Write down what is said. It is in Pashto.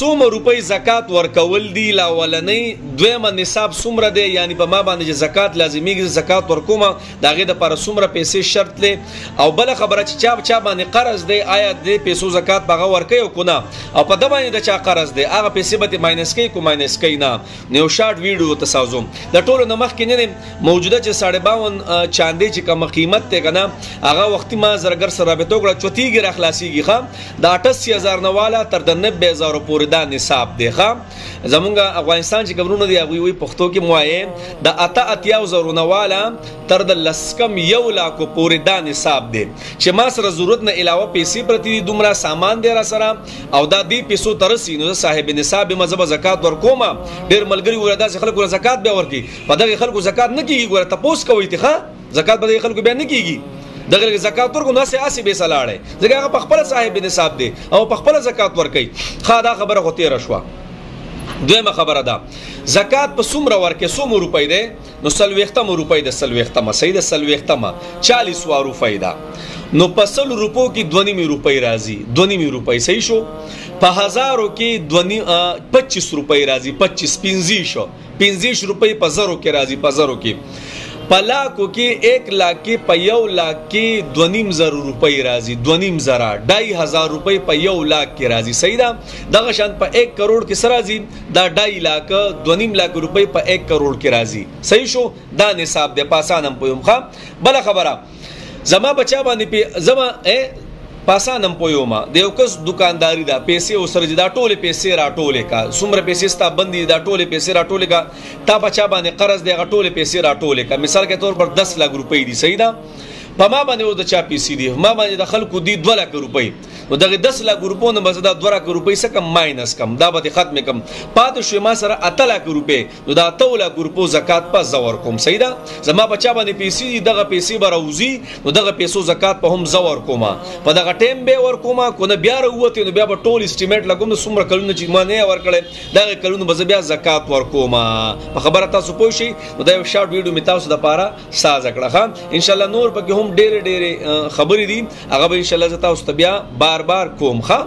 څومره روپۍ زکات ورکول دي لا ولنۍ دویمه نصاب څومره دی یعنی په ما باندې چې زکات لازمیږي زکات ورکوم د هغې دپاره څومره پیسې شرط دی او بله خبره چې چا باندې قرض دی آیا د پیسو زکات به هغه ورکوي او که نه او په ده باندې د چا قرض دی هغه پیسې به ترې ماینس کوي که ماینس کوي نه نو یو شارټ ویډیو ورته سازوم د ټولو نه مخکې نه دی موجوده چې 52 چاندې چې کومه قیمت دی که نه هغه وختي ما زرګر سره رابطه وکړه چوتېږي را خلاصېږي ښه د 88,000 نه واله تر د 90,000 پورې دا نصاب دی ښه زمونږ افغانستان چې کومونه دي هغوی وایي پښتو کې مو وایې د 88,000 نه واله تر د 1 لک پورې دا نصاب دی چې ما سره ضرورت نه علاوه پیسې پرتې دي دومره سامان دی را سره او دا دې پیسو ته رسي نو زه صاحب نصاب یم زه به زکات ورکوم ډېر ملګري وایي داسې خلکو زکات بیا ورکوي په دغې خلکو زکات نه کېږي ګوره تپوس کوئ ته ښه زکات به دغې خلکو بیا نه کېږي دغه زکات ورکو نو اسې به سلاړې ځکه هغه په خپل صاحب نصاب دی او په خپل زکات ورکوي ښه دا خبره خو تیره شوه دویمه خبره ده زکات په څومره ورکې څومره روپۍ دی نو 40 روپۍ د 40 صحیح د 40 40 روپۍ ده نو په 100 روپو کې 2.5 روپۍ راځي 2.5 روپۍ صحیح شو په 1000 کې 25 روپۍ راځي 25 شو 25 روپۍ په 0 کې راځي په 0 کې په لاکو کې 1 لاک کې په 1 لاک کې 2.5 روپۍ راځي 2.5 2.5 روپۍ په 1 لاک کې راځي صحیح ده دغه شان په 1 کروڑ کې سره راځي دا 2.5 لاک 2.5 لاک روپۍ په 1 کروڑ کې راځي صحیح شو دا نصاب دی پاسانم پویم ښه بله خبره زما بچا باندې زما پاسانم پویوما د یو کس دکانداری دا پیسې وسره دا ټولې پیسې راټولې کا څومره پیسې ستا بندي دا ټولې پیسې راټولې کا تا بچا باندې قرض دی هغه ټولې پیسې راټولې کا مثال کے طور پر 10 لک روپۍ دي صحیح ده په ما باندې او د چا پیسې دي ما باندې د خلکو دي 2 لک روپۍ نو دغه 10 لک روپو نه بس دا 2 لک روپۍ څخه کم ماینس کم دا به ختم کم پاتې شو ما سره 8 لک روپۍ نو دا 8 لک روپو زکات په زور کوم صحیح ده زما بچا باندې پیسې دي دغه پیسې به راوځي نو دغه پیسو زکات په هم زور کومه په دغه ټیم به ور کومه کو نه بیا وروته نو بیا به ټول اسټیمیټ لګوم نو څومره کلونه چې ما نه ورکړې دغه کلونه به بیا زکات ور کومه په خبره تاسو پوه شئ نو دا یو شارټ ویډیو می تاسو د پاره ساز کړه ان شاء الله نور پکې هم ډېرې خبرې دي هغه به ان شاء الله زه تاسو ته بیا بار کوم ښه